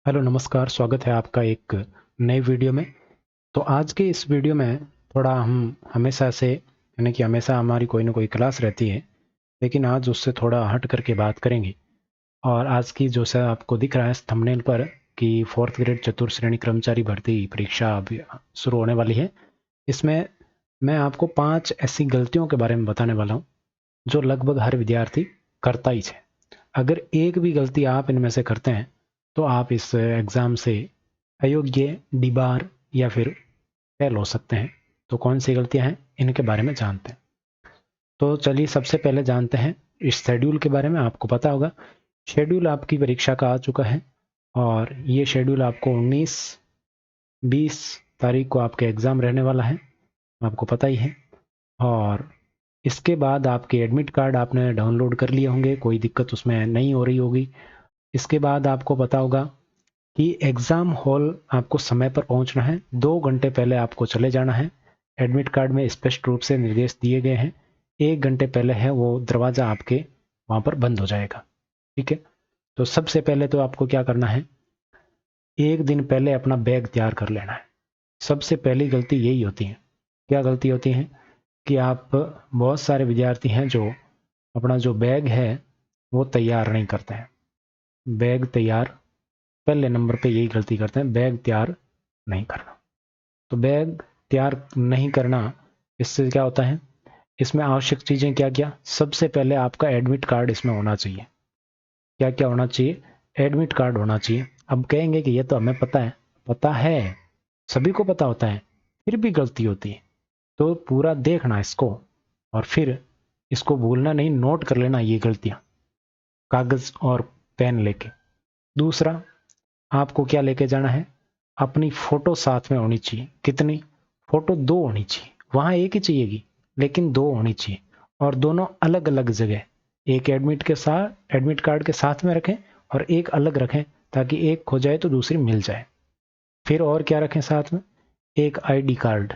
Hello नमस्कार, स्वागत है आपका एक नए वीडियो में। तो आज के इस वीडियो में थोड़ा हम हमेशा से यानी कि हमेशा हमारी कोई ना कोई क्लास रहती है, लेकिन आज उससे थोड़ा हट करके बात करेंगे। और आज की जो सा आपको दिख रहा है थंबनेल पर कि 4th ग्रेड चतुर्थ श्रेणी कर्मचारी भर्ती परीक्षा अभी शुरू होने वाली है। इसमें मैं आपको 5 ऐसी गलतियों के बारे में बताने वाला हूँ जो लगभग हर विद्यार्थी करता ही है। अगर एक भी गलती आप इनमें से करते हैं तो आप इस एग्ज़ाम से अयोग्य, डिबार या फिर फेल हो सकते हैं। तो कौन सी गलतियां हैं इनके बारे में जानते हैं। तो चलिए सबसे पहले जानते हैं इस शेड्यूल के बारे में। आपको पता होगा शेड्यूल आपकी परीक्षा का आ चुका है और ये शेड्यूल आपको 19-20 तारीख को आपके एग्ज़ाम रहने वाला है, आपको पता ही है। और इसके बाद आपके एडमिट कार्ड आपने डाउनलोड कर लिए होंगे, कोई दिक्कत उसमें नहीं हो रही होगी। इसके बाद आपको पता होगा कि एग्ज़ाम हॉल आपको समय पर पहुंचना है, 2 घंटे पहले आपको चले जाना है। एडमिट कार्ड में स्पष्ट रूप से निर्देश दिए गए हैं, 1 घंटे पहले है वो दरवाज़ा आपके वहाँ पर बंद हो जाएगा। ठीक है, तो सबसे पहले तो आपको क्या करना है, एक दिन पहले अपना बैग तैयार कर लेना है। सबसे पहली गलती यही होती है। क्या गलती होती है कि आप बहुत सारे विद्यार्थी हैं जो अपना जो बैग है वो तैयार नहीं करते हैं। बैग तैयार पहले नंबर पे यही गलती करते हैं, बैग तैयार नहीं करना। तो बैग तैयार नहीं करना, इससे क्या होता है, इसमें आवश्यक चीज़ें क्या क्या, सबसे पहले आपका एडमिट कार्ड इसमें होना चाहिए। क्या क्या होना चाहिए, एडमिट कार्ड होना चाहिए। अब कहेंगे कि ये तो हमें पता है, सभी को पता होता है, फिर भी गलती होती है। तो पूरा देखना इसको और फिर इसको भूलना नहीं, नोट कर लेना ये गलतियाँ, कागज़ और पेन लेके। दूसरा, आपको क्या लेके जाना है, अपनी फ़ोटो साथ में होनी चाहिए। कितनी फ़ोटो, 2 होनी चाहिए। वहाँ एक ही चाहिएगी लेकिन 2 होनी चाहिए, और दोनों अलग अलग जगह। एक एडमिट कार्ड के साथ में रखें और एक अलग रखें, ताकि एक खो जाए तो दूसरी मिल जाए। फिर और क्या रखें साथ में, एक आईडी कार्ड।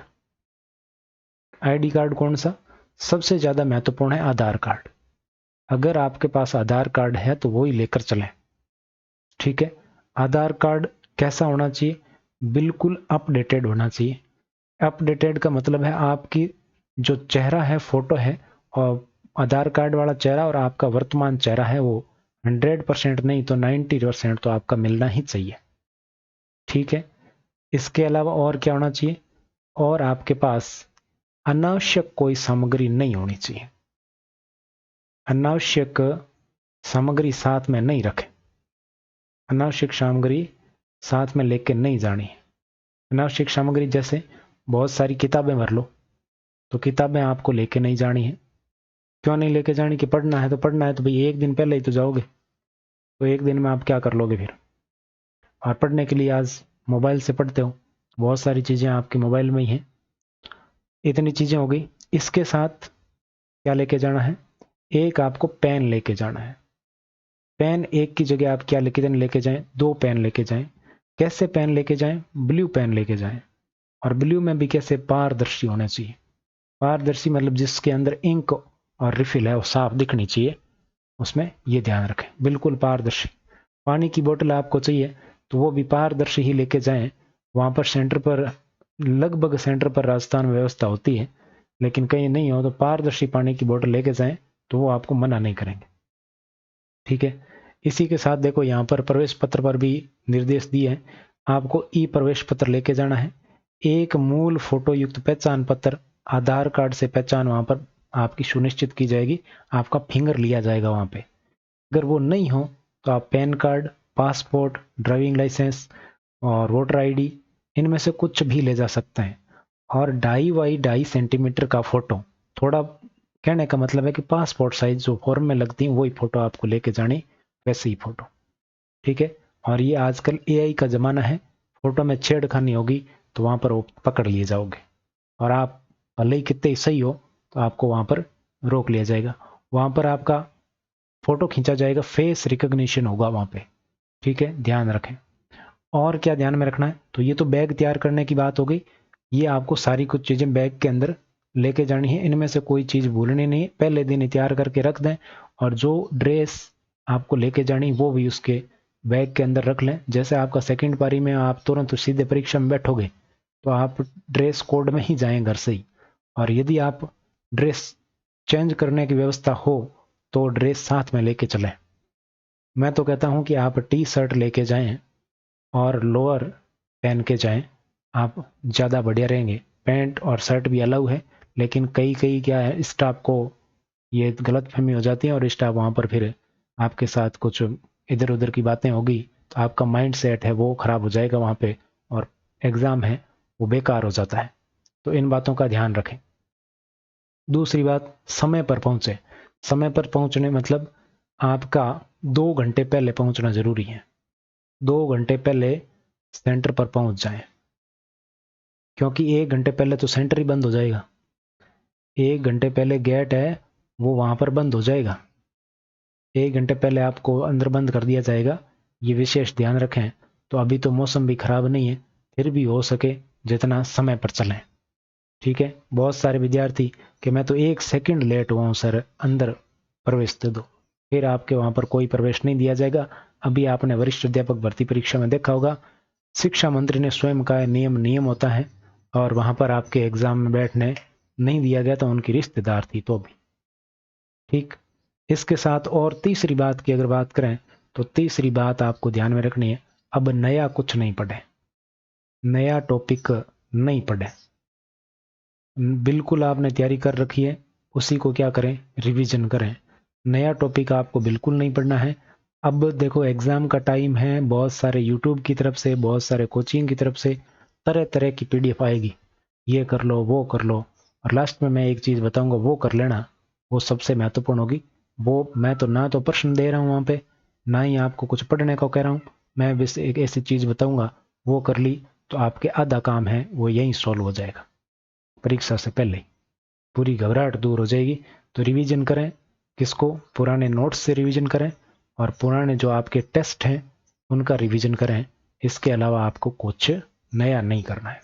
आईडी कार्ड कौन सा, सबसे ज़्यादा महत्वपूर्ण है आधार कार्ड। अगर आपके पास आधार कार्ड है तो वो ही लेकर चलें। ठीक है, आधार कार्ड कैसा होना चाहिए, बिल्कुल अपडेटेड होना चाहिए। अपडेटेड का मतलब है आपकी जो चेहरा है, फोटो है, और आधार कार्ड वाला चेहरा और आपका वर्तमान चेहरा है वो 100% नहीं तो 90% तो आपका मिलना ही चाहिए। ठीक है, इसके अलावा और क्या होना चाहिए, और आपके पास अनावश्यक कोई सामग्री नहीं होनी चाहिए। अनावश्यक सामग्री साथ में नहीं रखें। अनावश्यक सामग्री साथ में लेके नहीं जानी है। अनावश्यक सामग्री जैसे बहुत सारी किताबें भर लो, तो किताबें आपको लेके नहीं जानी है। क्यों नहीं लेके जानी, कि पढ़ना है तो पढ़ना है, तो भाई एक दिन पहले ही तो जाओगे, तो एक दिन में आप क्या कर लोगे फिर। और पढ़ने के लिए आज मोबाइल से पढ़ते हो, बहुत सारी चीज़ें आपके मोबाइल में ही हैं। इतनी चीज़ें हो गई। इसके साथ क्या लेके जाना है, एक आपको पेन लेके जाना है। पेन एक की जगह आप क्या लेके जाएं, 2 पेन लेके जाएं। कैसे पेन लेके जाएं, ब्लू पेन लेके जाएं। और ब्लू में भी कैसे, पारदर्शी होना चाहिए। पारदर्शी मतलब जिसके अंदर इंक और रिफिल है वो साफ दिखनी चाहिए, उसमें ये ध्यान रखें, बिल्कुल पारदर्शी। पानी की बोतल आपको चाहिए तो वो भी पारदर्शी ही लेके जाएं। वहां पर सेंटर पर, लगभग सेंटर पर राजस्थान में व्यवस्था होती है, लेकिन कहीं नहीं हो तो पारदर्शी पानी की बोतल लेके जाएं, तो वो आपको मना नहीं करेंगे। ठीक है, इसी के साथ देखो यहाँ पर प्रवेश पत्र पर भी निर्देश दिए हैं, आपको ई प्रवेश पत्र लेके जाना है। एक मूल फोटो युक्त पहचान पत्र, आधार कार्ड से पहचान वहां पर आपकी सुनिश्चित की जाएगी, आपका फिंगर लिया जाएगा वहां पे। अगर वो नहीं हो तो आप PAN card, passport, driving licence और वोटर आईडी, इनमें से कुछ भी ले जा सकते हैं। और 2.5 बाई 2.5 सेंटीमीटर का फोटो, थोड़ा कहने का मतलब है कि पासपोर्ट साइज जो फॉर्म में लगती है वही फोटो आपको लेके जानी, वैसे ही फोटो। ठीक है, और ये आजकल एआई का ज़माना है, फोटो में छेड़खानी होगी तो वहाँ पर वो पकड़ लिए जाओगे, और आप भले ही कितने ही सही हो तो आपको वहाँ पर रोक लिया जाएगा। वहाँ पर आपका फोटो खींचा जाएगा, फेस रिकॉग्निशन होगा वहाँ पे। ठीक है, ध्यान रखें। और क्या ध्यान में रखना है, तो ये तो बैग तैयार करने की बात हो गई। ये आपको सारी कुछ चीज़ें बैग के अंदर लेके जानी है, इनमें से कोई चीज़ भूलनी नहीं है, पहले दिन ही तैयार करके रख दें। और जो ड्रेस आपको लेके जानी वो भी उसके बैग के अंदर रख लें। जैसे आपका सेकंड पारी में आप तुरंत सीधे परीक्षा में बैठोगे तो आप ड्रेस कोड में ही जाएं घर से ही, और यदि आप ड्रेस चेंज करने की व्यवस्था हो तो ड्रेस साथ में लेके चलें। मैं तो कहता हूं कि आप टी शर्ट लेके जाएं और लोअर पहन के जाएं, आप ज़्यादा बढ़िया रहेंगे। पैंट और शर्ट भी अलाउ है, लेकिन कई कई क्या है, स्टाफ को ये गलतफहमी हो जाती है और स्टाफ वहाँ पर फिर आपके साथ कुछ इधर उधर की बातें होगी तो आपका माइंड सेट है वो खराब हो जाएगा वहाँ पे, और एग्ज़ाम है वो बेकार हो जाता है। तो इन बातों का ध्यान रखें। दूसरी बात, समय पर पहुँचे। समय पर पहुँचने मतलब आपका 2 घंटे पहले पहुँचना ज़रूरी है। 2 घंटे पहले सेंटर पर पहुँच जाएं, क्योंकि 1 घंटे पहले तो सेंटर ही बंद हो जाएगा। 1 घंटे पहले गेट है वो वहाँ पर बंद हो जाएगा। 1 घंटे पहले आपको अंदर बंद कर दिया जाएगा, ये विशेष ध्यान रखें। तो अभी तो मौसम भी खराब नहीं है, फिर भी हो सके जितना समय पर चलें, ठीक है। बहुत सारे विद्यार्थी कि मैं तो 1 सेकंड लेट हुआ हूँ सर, अंदर प्रवेश दे दो, फिर आपके वहाँ पर कोई प्रवेश नहीं दिया जाएगा। अभी आपने वरिष्ठ अध्यापक भर्ती परीक्षा में देखा होगा, शिक्षा मंत्री ने स्वयं कहा नियम होता है, और वहाँ पर आपके एग्जाम में बैठने नहीं दिया गया तो उनकी रिश्तेदार थी तो भी ठीक। इसके साथ और तीसरी बात की अगर बात करें तो तीसरी बात आपको ध्यान में रखनी है, अब नया कुछ नहीं पढ़े, नया टॉपिक नहीं पढ़े। बिल्कुल आपने तैयारी कर रखी है, उसी को क्या करें, रिवीजन करें। नया टॉपिक आपको बिल्कुल नहीं पढ़ना है। अब देखो एग्जाम का टाइम है, बहुत सारे यूट्यूब की तरफ से, बहुत सारे कोचिंग की तरफ से तरह तरह की पीडीएफ आएगी, ये कर लो वो कर लो, और लास्ट में मैं एक चीज़ बताऊंगा वो कर लेना, वो सबसे महत्वपूर्ण होगी। वो मैं तो ना तो प्रश्न दे रहा हूँ वहाँ पे, ना ही आपको कुछ पढ़ने को कह रहा हूँ, मैं बस एक ऐसी चीज़ बताऊंगा, वो कर ली तो आपके आधा काम है वो यहीं सॉल्व हो जाएगा। परीक्षा से पहले पूरी घबराहट दूर हो जाएगी। तो रिवीजन करें, किसको, पुराने नोट्स से रिवीजन करें, और पुराने जो आपके टेस्ट हैं उनका रिवीजन करें। इसके अलावा आपको कुछ नया नहीं करना है,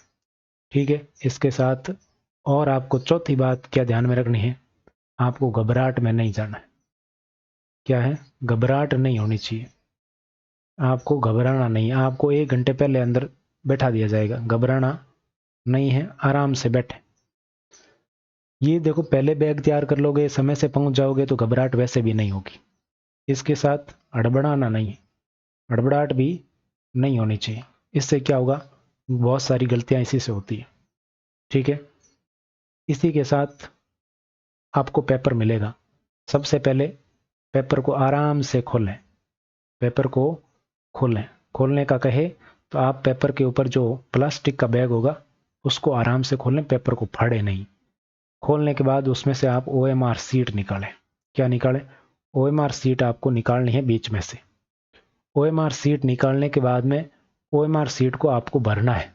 ठीक है। इसके साथ और आपको चौथी बात क्या ध्यान में रखनी है, आपको घबराहट में नहीं जाना है। क्या है, घबराहट नहीं होनी चाहिए, आपको घबराना नहीं, आपको 1 घंटे पहले अंदर बैठा दिया जाएगा, घबराना नहीं है, आराम से बैठे। ये देखो पहले बैग तैयार कर लोगे, समय से पहुंच जाओगे तो घबराहट वैसे भी नहीं होगी। इसके साथ हड़बड़ाना नहीं है, हड़बड़ाहट भी नहीं होनी चाहिए, इससे क्या होगा, बहुत सारी गलतियां इसी से होती है, ठीक है। इसी के साथ आपको पेपर मिलेगा, सबसे पहले पेपर को आराम से खोलें, पेपर को खोलें। खोलने का कहे तो आप पेपर के ऊपर जो प्लास्टिक का बैग होगा उसको आराम से खोलें, पेपर को फाड़े नहीं। खोलने के बाद उसमें से आप OMR सीट निकालें। क्या निकालें, OMR सीट आपको निकालनी है बीच में से। OMR सीट निकालने के बाद में OMR सीट को आपको भरना है।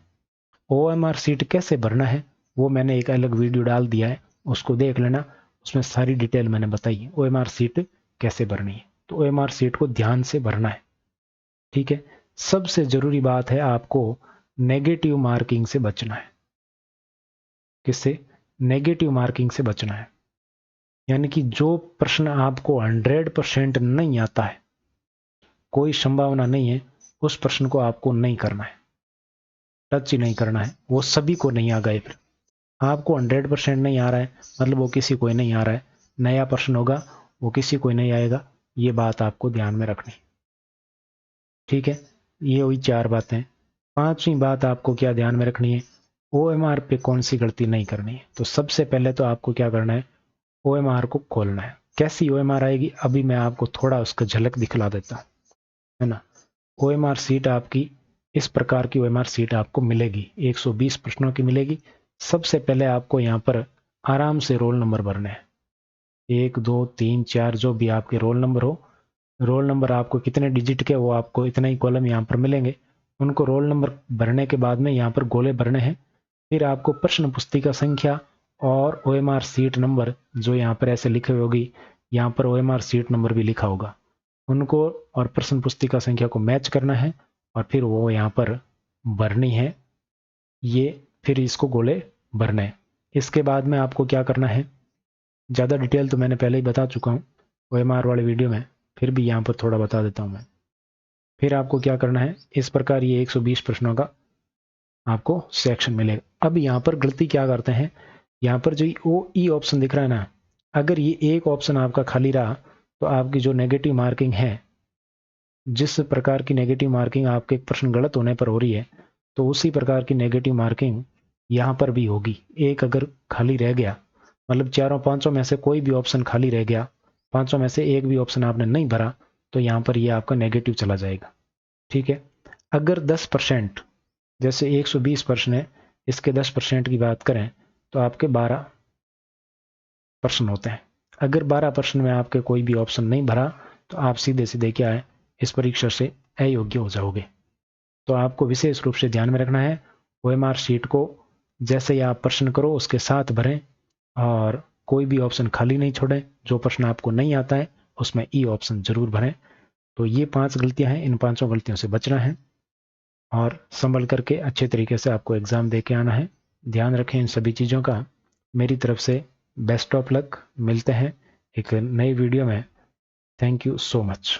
OMR सीट कैसे भरना है वो मैंने एक अलग वीडियो डाल दिया है, उसको देख लेना, उसमें सारी डिटेल मैंने बताई है OMR सीट कैसे भरनी है। तो OMR सीट को ध्यान से भरना है, ठीक है। सबसे जरूरी बात है आपको नेगेटिव मार्किंग से बचना है। किससे, नेगेटिव मार्किंग से बचना है, यानी कि जो प्रश्न आपको 100% नहीं आता है, कोई संभावना नहीं है, उस प्रश्न को आपको नहीं करना है, टच ही नहीं करना है। वो सभी को नहीं आ गए, फिर आपको 100% नहीं आ रहा है मतलब वो किसी को नहीं आ रहा है, नया प्रश्न होगा वो किसी को नहीं आएगा, ये बात आपको ध्यान में रखनी, ठीक है। ये हुई 4 बातें। 5वीं बात आपको क्या ध्यान में रखनी है, OMR पे कौन सी गलती नहीं करनी है। तो सबसे पहले तो आपको क्या करना है, OMR को खोलना है। कैसी OMR आएगी, अभी मैं आपको थोड़ा उसका झलक दिखला देता हूँ, है ना। OMR सीट आपकी इस प्रकार की OMR सीट आपको मिलेगी, 120 प्रश्नों की मिलेगी। सबसे पहले आपको यहाँ पर आराम से रोल नंबर भरने हैं, 1 2 3 4 जो भी आपके रोल नंबर हो, रोल नंबर आपको कितने डिजिट के वो आपको इतने ही कॉलम यहाँ पर मिलेंगे, उनको रोल नंबर भरने के बाद में यहाँ पर गोले भरने हैं। फिर आपको प्रश्न पुस्तिका संख्या और OMR सीट नंबर जो यहाँ पर ऐसे लिखे हुए होगी, यहाँ पर OMR सीट नंबर भी लिखा होगा, उनको और प्रश्न पुस्तिका संख्या को मैच करना है और फिर वो यहाँ पर भरनी है, ये फिर इसको गोले भरने हैं। इसके बाद में आपको क्या करना है, ज़्यादा डिटेल तो मैंने पहले ही बता चुका हूँ OMR वाले वीडियो में, फिर भी यहाँ पर थोड़ा बता देता हूँ मैं। फिर आपको क्या करना है, इस प्रकार ये 120 प्रश्नों का आपको सेक्शन मिलेगा। अब यहाँ पर गलती क्या करते हैं, यहाँ पर जो ओ ई ऑप्शन दिख रहा है ना, अगर ये एक ऑप्शन आपका खाली रहा तो आपकी जो नेगेटिव मार्किंग है, जिस प्रकार की नेगेटिव मार्किंग आपके प्रश्न गलत होने पर हो रही है, तो उसी प्रकार की नेगेटिव मार्किंग यहाँ पर भी होगी। एक अगर खाली रह गया, मतलब चारों पांचों में से कोई भी ऑप्शन खाली रह गया, पांचों में से एक भी ऑप्शन आपने नहीं भरा, तो यहाँ पर ये आपका नेगेटिव चला जाएगा। ठीक है। अगर 10%, जैसे 120 प्रश्न है, इसके 10% की बात करें तो आपके 12 प्रश्न होते हैं। अगर 12 प्रश्न में आपके कोई भी ऑप्शन नहीं भरा तो आप सीधे सीधे क्या है, इस परीक्षा से अयोग्य हो जाओगे। तो आपको विशेष रूप से ध्यान में रखना है, ओएमआर शीट को जैसे ही आप प्रश्न करो उसके साथ भरें और कोई भी ऑप्शन खाली नहीं छोड़ें। जो प्रश्न आपको नहीं आता है उसमें ई ऑप्शन जरूर भरें। तो ये 5 गलतियां हैं, इन 5 गलतियों से बचना है और संभल करके अच्छे तरीके से आपको एग्ज़ाम दे के आना है। ध्यान रखें इन सभी चीज़ों का। मेरी तरफ से बेस्ट ऑफ लक। मिलते हैं एक नई वीडियो में। Thank you so much.